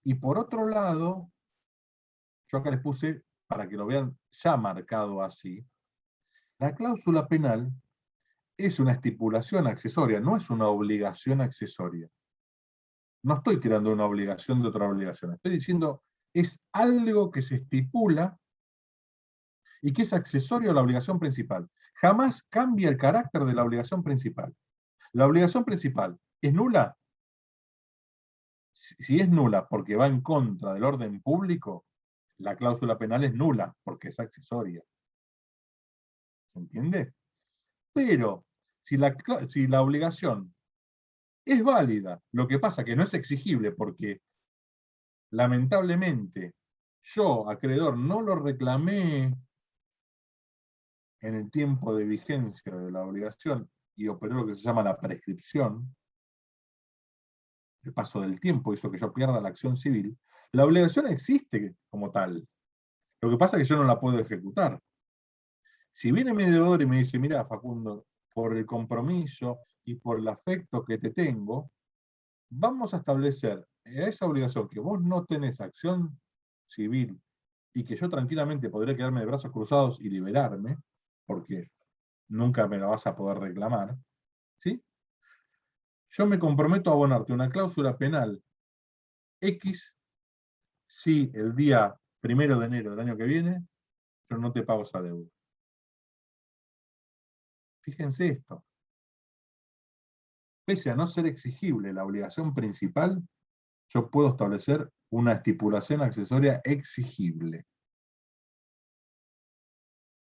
Y por otro lado, yo acá les puse, para que lo vean ya marcado así, la cláusula penal es una estipulación accesoria, no es una obligación accesoria. No estoy creando una obligación de otra obligación, estoy diciendo, es algo que se estipula y que es accesorio a la obligación principal. Jamás cambia el carácter de la obligación principal. La obligación principal es nula. Si es nula porque va en contra del orden público, la cláusula penal es nula porque es accesoria. ¿Se entiende? Pero si la obligación es válida, lo que pasa que no es exigible porque lamentablemente yo, acreedor, no lo reclamé en el tiempo de vigencia de la obligación y operó lo que se llama la prescripción, el paso del tiempo hizo que yo pierda la acción civil, la obligación existe como tal. Lo que pasa es que yo no la puedo ejecutar. Si viene mi deudor y me dice, mira, Facundo, por el compromiso y por el afecto que te tengo, vamos a establecer esa obligación que vos no tenés acción civil y que yo tranquilamente podría quedarme de brazos cruzados y liberarme, porque nunca me la vas a poder reclamar, ¿sí? Yo me comprometo a abonarte una cláusula penal X si el día 1 de enero del año que viene yo no te pago esa deuda. Fíjense esto. Pese a no ser exigible la obligación principal, yo puedo establecer una estipulación accesoria exigible.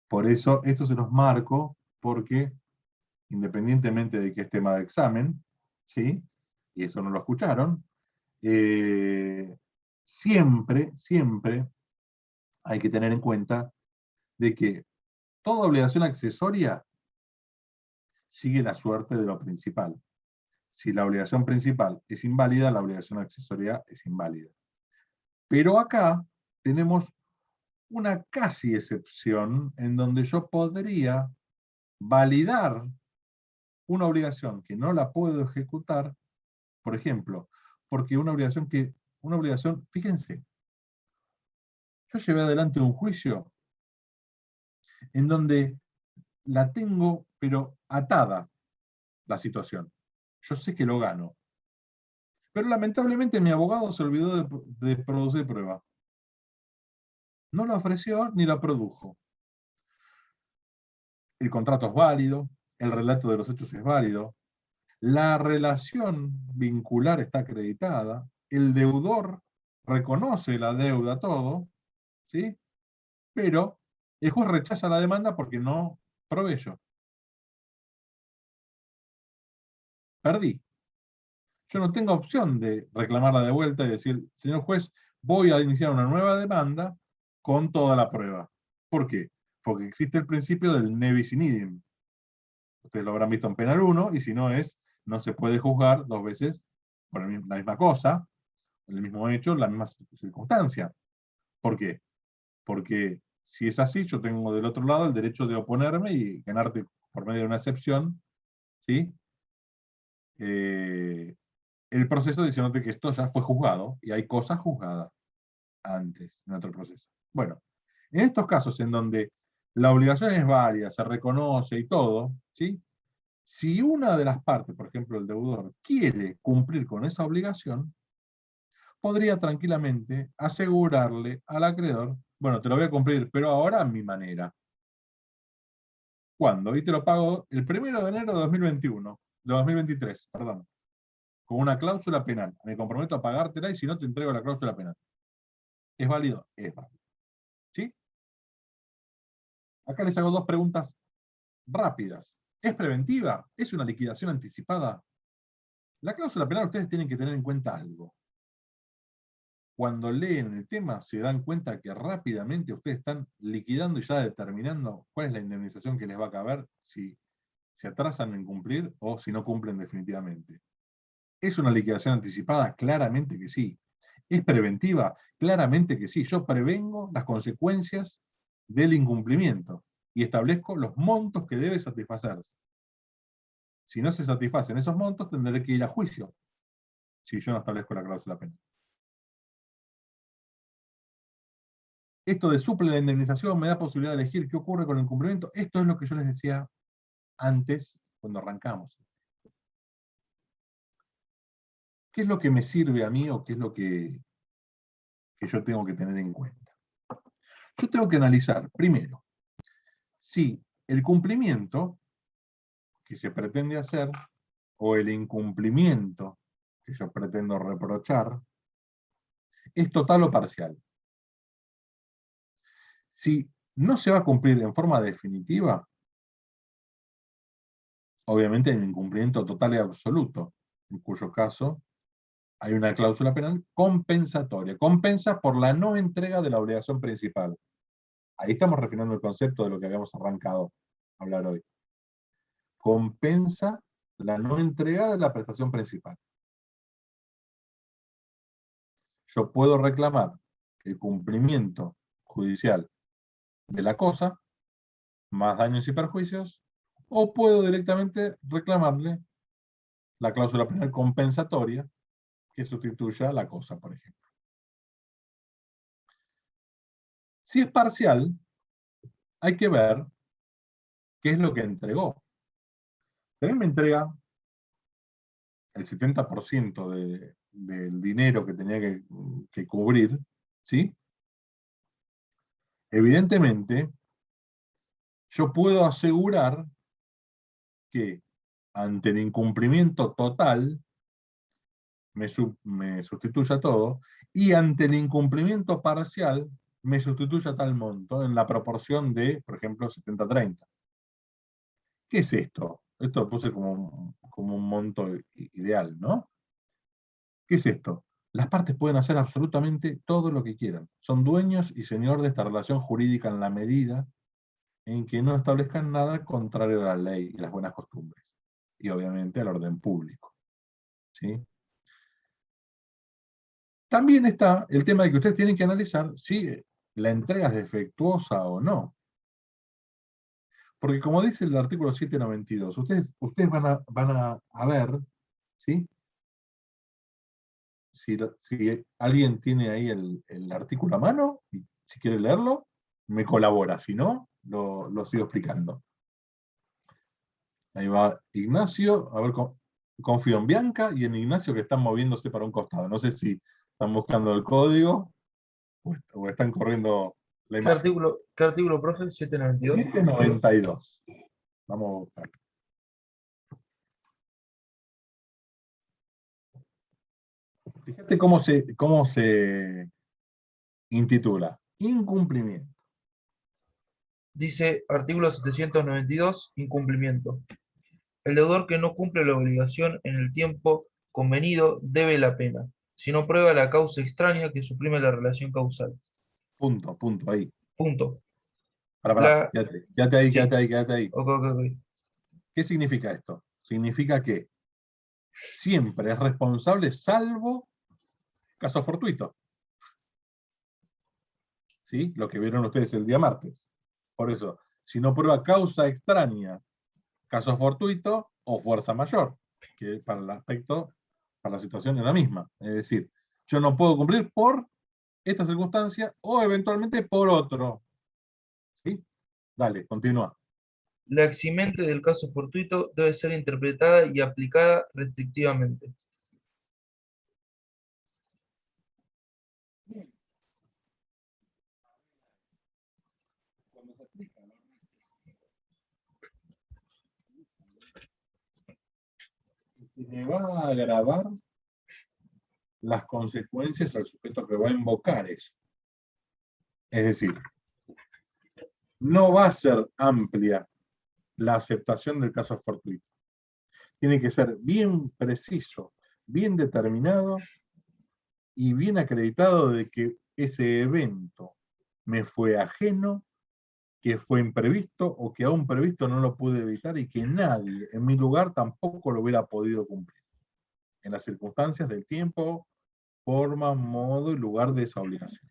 Por eso, esto se los marco, porque independientemente de que es tema de examen, ¿sí? Y eso no lo escucharon, siempre hay que tener en cuenta de que toda obligación accesoria sigue la suerte de lo principal. Si la obligación principal es inválida, la obligación accesoria es inválida. Pero acá tenemos una casi excepción en donde yo podría validar una obligación que no la puedo ejecutar, por ejemplo, porque una obligación, fíjense, yo llevé adelante un juicio en donde la tengo, pero atada la situación. Yo sé que lo gano. Pero lamentablemente mi abogado se olvidó de producir prueba. No la ofreció ni la produjo. El contrato es válido, el relato de los hechos es válido, la relación vincular está acreditada, el deudor reconoce la deuda, todo, ¿sí? Pero el juez rechaza la demanda porque no proveyó. Perdí. Yo no tengo opción de reclamarla de vuelta y decir, señor juez, voy a iniciar una nueva demanda con toda la prueba. ¿Por qué? Porque existe el principio del ne bis in idem. Ustedes lo habrán visto en penal 1, y si no es, no se puede juzgar dos veces por la misma cosa, el mismo hecho, la misma circunstancia. ¿Por qué? Porque si es así, yo tengo del otro lado el derecho de oponerme y ganarte por medio de una excepción, ¿sí? El proceso diciéndote que esto ya fue juzgado y hay cosas juzgadas antes en otro proceso. Bueno, en estos casos en donde la obligación es válida, se reconoce y todo, ¿sí? Si una de las partes, por ejemplo el deudor, quiere cumplir con esa obligación, podría tranquilamente asegurarle al acreedor, bueno, te lo voy a cumplir, pero ahora a mi manera. ¿Cuándo? Y te lo pago el 1 de enero de 2021, de 2023, perdón, con una cláusula penal. Me comprometo a pagártela y si no te entrego la cláusula penal. ¿Es válido? Es válido. ¿Sí? Acá les hago dos preguntas rápidas. ¿Es preventiva? ¿Es una liquidación anticipada? La cláusula penal, ustedes tienen que tener en cuenta algo. Cuando leen el tema, se dan cuenta que rápidamente ustedes están liquidando y ya determinando cuál es la indemnización que les va a caber si se atrasan en cumplir o si no cumplen definitivamente. ¿Es una liquidación anticipada? Claramente que sí. ¿Es preventiva? Claramente que sí. Yo prevengo las consecuencias del incumplimiento y establezco los montos que debe satisfacerse. Si no se satisfacen esos montos, tendré que ir a juicio si yo no establezco la cláusula penal. Esto de suple la indemnización me da posibilidad de elegir qué ocurre con el incumplimiento. Esto es lo que yo les decía antes, cuando arrancamos. ¿Qué es lo que me sirve a mí o qué es lo que yo tengo que tener en cuenta? Yo tengo que analizar, primero, si el cumplimiento que se pretende hacer o el incumplimiento que yo pretendo reprochar es total o parcial. Si no se va a cumplir en forma definitiva, obviamente hay un incumplimiento total y absoluto, en cuyo caso hay una cláusula penal compensatoria. Compensa por la no entrega de la obligación principal. Ahí estamos refinando el concepto de lo que habíamos arrancado a hablar hoy. Compensa la no entrega de la prestación principal. Yo puedo reclamar el cumplimiento judicial de la cosa, más daños y perjuicios, o puedo directamente reclamarle la cláusula penal compensatoria que sustituya la cosa, por ejemplo. Si es parcial, hay que ver qué es lo que entregó. También me entrega el 70% del dinero que tenía que cubrir, ¿sí? Evidentemente, yo puedo asegurar que ante el incumplimiento total me sustituya todo, y ante el incumplimiento parcial me sustituya tal monto en la proporción de, por ejemplo, 70-30. ¿Qué es esto? Esto lo puse como un monto ideal, ¿no? ¿Qué es esto? Las partes pueden hacer absolutamente todo lo que quieran. Son dueños y señor de esta relación jurídica en la medida en que no establezcan nada contrario a la ley y las buenas costumbres. Y obviamente al orden público. ¿Sí? También está el tema de que ustedes tienen que analizar si la entrega es defectuosa o no. Porque como dice el artículo 792, ustedes van a ver, ¿sí? Si alguien tiene ahí el artículo a mano, y si quiere leerlo, me colabora. Si no, lo sigo explicando. Ahí va Ignacio. A ver, confío en Bianca y en Ignacio, que están moviéndose para un costado. No sé si están buscando el código o están corriendo la imagen. ¿Qué artículo, profe? 792. 792. Vamos a buscar. Fíjate cómo se intitula. Incumplimiento. Dice artículo 792, incumplimiento. El deudor que no cumple la obligación en el tiempo convenido debe la pena, si no prueba la causa extraña que suprime la relación causal. Punto, ahí. Punto. Pará, quédate ahí, Sí. quédate ahí. Ok. ¿Qué significa esto? Significa que siempre es responsable salvo caso fortuito. ¿Sí? Lo que vieron ustedes el día martes. Por eso, si no prueba causa extraña, caso fortuito o fuerza mayor, que para el aspecto, para la situación es la misma. Es decir, yo no puedo cumplir por esta circunstancia o eventualmente por otro. ¿Sí? Dale, continúa. La eximente del caso fortuito debe ser interpretada y aplicada restrictivamente. Se le va a agravar las consecuencias al sujeto que va a invocar eso. Es decir, no va a ser amplia la aceptación del caso fortuito. Tiene que ser bien preciso, bien determinado y bien acreditado de que ese evento me fue ajeno, que fue imprevisto o que aún previsto no lo pude evitar y que nadie en mi lugar tampoco lo hubiera podido cumplir. En las circunstancias del tiempo, forma, modo y lugar de esa obligación.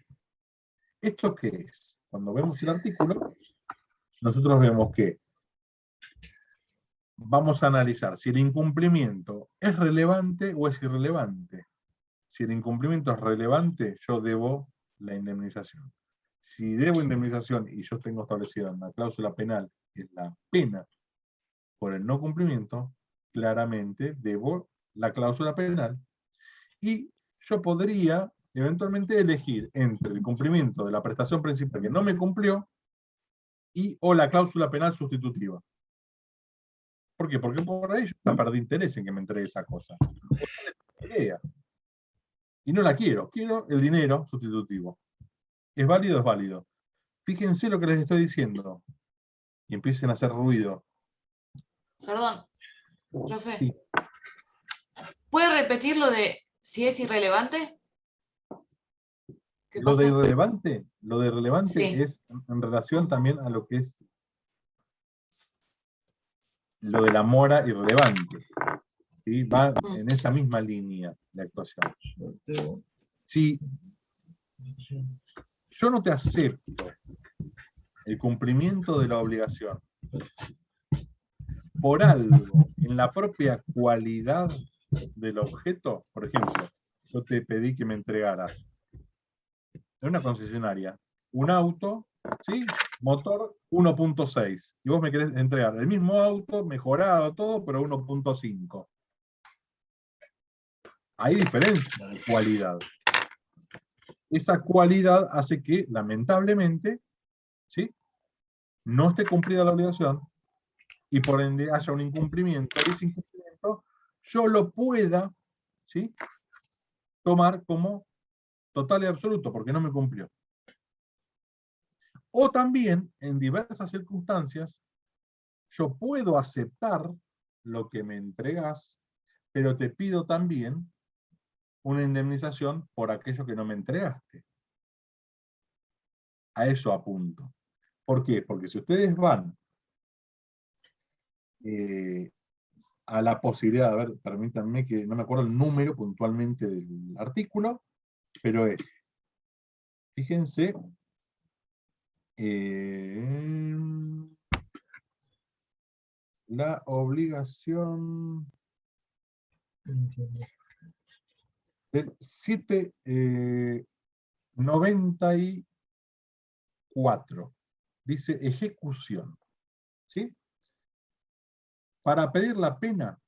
¿Esto qué es? Cuando vemos el artículo, nosotros vemos que vamos a analizar si el incumplimiento es relevante o es irrelevante. Si el incumplimiento es relevante, yo debo la indemnización. Si debo indemnización y yo tengo establecida una cláusula penal, que es la pena por el no cumplimiento, claramente debo la cláusula penal. Y yo podría eventualmente elegir entre el cumplimiento de la prestación principal que no me cumplió o la cláusula penal sustitutiva. ¿Por qué? Porque por ahí yo ya perdí interés en que me entregue esa cosa. Y no la quiero el dinero sustitutivo. ¿Es válido? Es válido. Fíjense lo que les estoy diciendo. Y empiecen a hacer ruido. Perdón, profe. Sí. ¿Puede repetir lo de si es irrelevante? ¿Qué Lo pasa? de irrelevante Sí. es en relación también a lo que es lo de la mora irrelevante. ¿Sí? Va en esa misma línea de actuación. Si yo no te acepto el cumplimiento de la obligación por algo en la propia cualidad del objeto, por ejemplo, yo te pedí que me entregaras en una concesionaria un auto ¿sí? Motor 1.6. Y vos me querés entregar el mismo auto, mejorado todo, pero 1.5. Hay diferencia de cualidad. Esa cualidad hace que, lamentablemente, ¿sí?, no esté cumplida la obligación y por ende haya un incumplimiento. Y ese incumplimiento yo lo pueda, ¿sí?, tomar como total y absoluto, porque no me cumplió. O también, en diversas circunstancias, yo puedo aceptar lo que me entregas, pero te pido también una indemnización por aquello que no me entregaste. A eso apunto. ¿Por qué? Porque si ustedes van a la posibilidad, a ver, permítanme que no me acuerdo el número puntualmente del artículo, pero es, fíjense, la obligación del 794, dice ejecución, ¿sí? Para pedir la pena,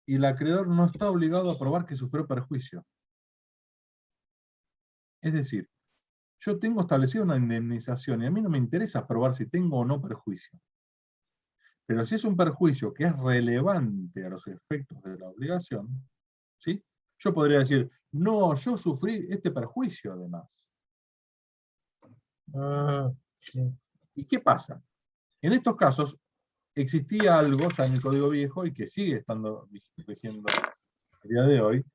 y el acreedor no está obligado a probar que sufrió perjuicio. Es decir, yo tengo establecida una indemnización y a mí no me interesa probar si tengo o no perjuicio. Pero si es un perjuicio que es relevante a los efectos de la obligación, ¿sí?, yo podría decir, no, yo sufrí este perjuicio además. Sí. ¿Y qué pasa? En estos casos existía algo ya en el Código Viejo y que sigue estando rigiendo el día de hoy,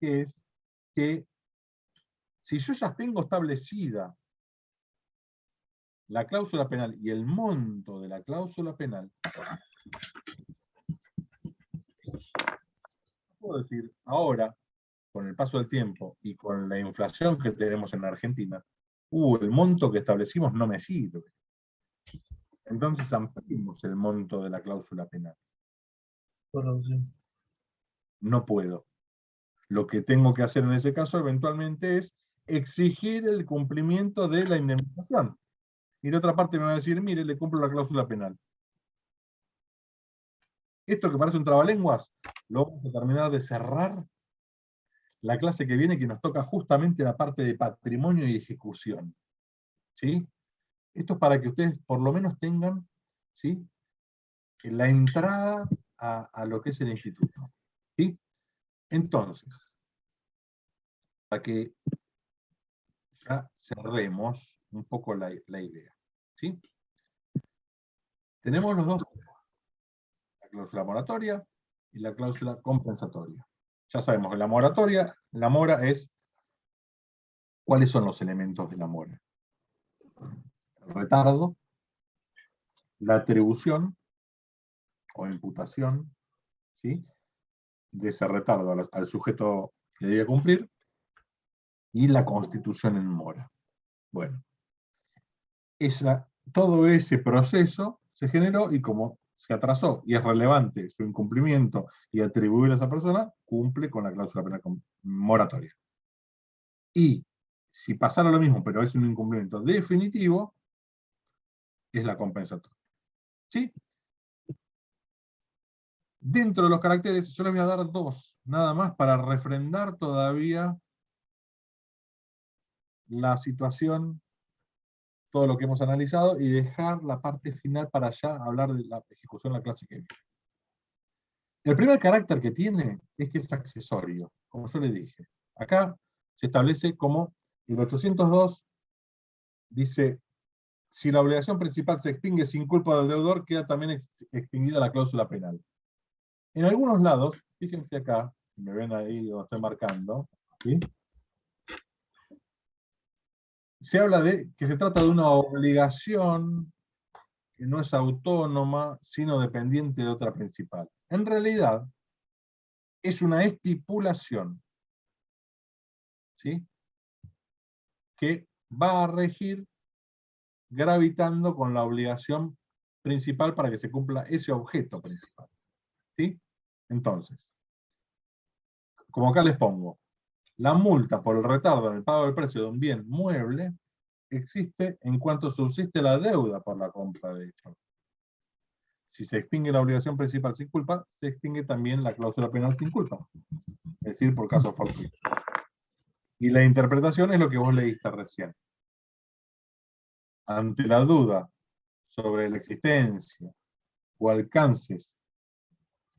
que es que si yo ya tengo establecida la cláusula penal y el monto de la cláusula penal, puedo decir, ahora, con el paso del tiempo y con la inflación que tenemos en Argentina, el monto que establecimos no me sirve. Entonces ampliamos el monto de la cláusula penal. Bueno, sí. No puedo. Lo que tengo que hacer en ese caso eventualmente es exigir el cumplimiento de la indemnización. Y la otra parte me va a decir, mire, le cumplo la cláusula penal. Esto que parece un trabalenguas, lo vamos a terminar de cerrar la clase que viene, que nos toca justamente la parte de patrimonio y ejecución. ¿Sí? Esto es para que ustedes por lo menos tengan, ¿sí?, la entrada a lo que es el instituto. ¿Sí? Entonces, para que ya cerremos un poco la idea. ¿Sí? Tenemos los dos tipos, la cláusula moratoria y la cláusula compensatoria. Ya sabemos que la moratoria, la mora es, ¿cuáles son los elementos de la mora? El retardo, la atribución o imputación, ¿sí?, de ese retardo al sujeto que debía cumplir, y la constitución en mora. Bueno, todo ese proceso se generó y como se atrasó y es relevante su incumplimiento y atribuir a esa persona, cumple con la cláusula penal moratoria. Y si pasara lo mismo, pero es un incumplimiento definitivo, es la compensatoria. ¿Sí? Dentro de los caracteres, yo les voy a dar dos, nada más para refrendar todavía la situación, todo lo que hemos analizado, y dejar la parte final para ya hablar de la ejecución de la clase que viene. El primer carácter que tiene es que es accesorio, como yo le dije. Acá se establece como el 802 dice, si la obligación principal se extingue sin culpa del deudor, queda también extinguida la cláusula penal. En algunos lados, fíjense acá, si me ven ahí donde estoy marcando, ¿sí?, se habla de que se trata de una obligación que no es autónoma, sino dependiente de otra principal. En realidad, es una estipulación, ¿sí?, que va a regir gravitando con la obligación principal para que se cumpla ese objeto principal. ¿Sí? Entonces, como acá les pongo, la multa por el retardo en el pago del precio de un bien mueble existe en cuanto subsiste la deuda por la compra de hecho. Si se extingue la obligación principal sin culpa, se extingue también la cláusula penal sin culpa. Es decir, por caso fortuito. Y la interpretación es lo que vos leíste recién. Ante la duda sobre la existencia o alcances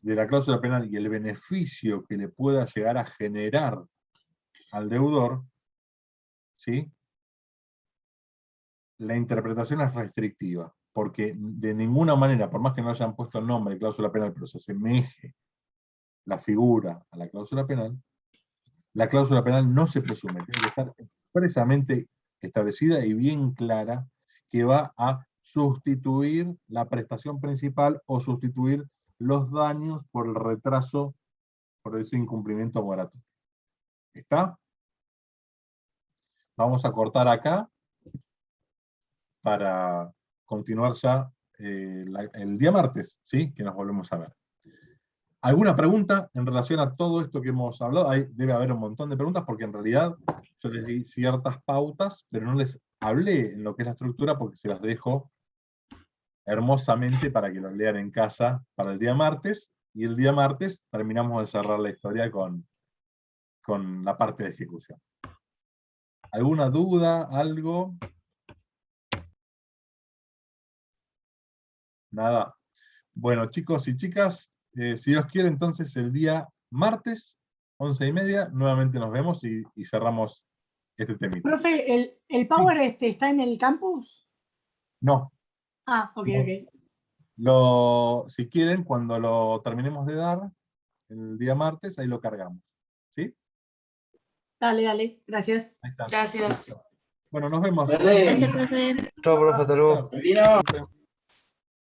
de la cláusula penal y el beneficio que le pueda llegar a generar al deudor, ¿sí? La interpretación es restrictiva, porque de ninguna manera, por más que no hayan puesto el nombre de cláusula penal, pero se asemeje la figura a la cláusula penal no se presume, tiene que estar expresamente establecida y bien clara que va a sustituir la prestación principal o sustituir los daños por el retraso, por ese incumplimiento moratorio. ¿Está? Vamos a cortar acá para continuar ya el día martes, ¿sí? Que nos volvemos a ver. ¿Alguna pregunta en relación a todo esto que hemos hablado? Debe haber un montón de preguntas porque en realidad yo les di ciertas pautas, pero no les hablé en lo que es la estructura porque se las dejo hermosamente para que lo lean en casa para el día martes, y el día martes terminamos de cerrar la historia con la parte de ejecución. ¿Alguna duda? ¿Algo? Nada. Bueno, chicos y chicas, si Dios quiere, entonces el día martes, 11:30, nuevamente nos vemos y cerramos este temita. Profe, ¿el Power está en el campus? No. Ah, ok, No. ok. Si quieren, cuando lo terminemos de dar, el día martes, ahí lo cargamos. ¿Sí? Dale, gracias. Ahí está. Gracias. Bueno, nos vemos. Gracias, profe. Chao, profe, hasta luego. Chao.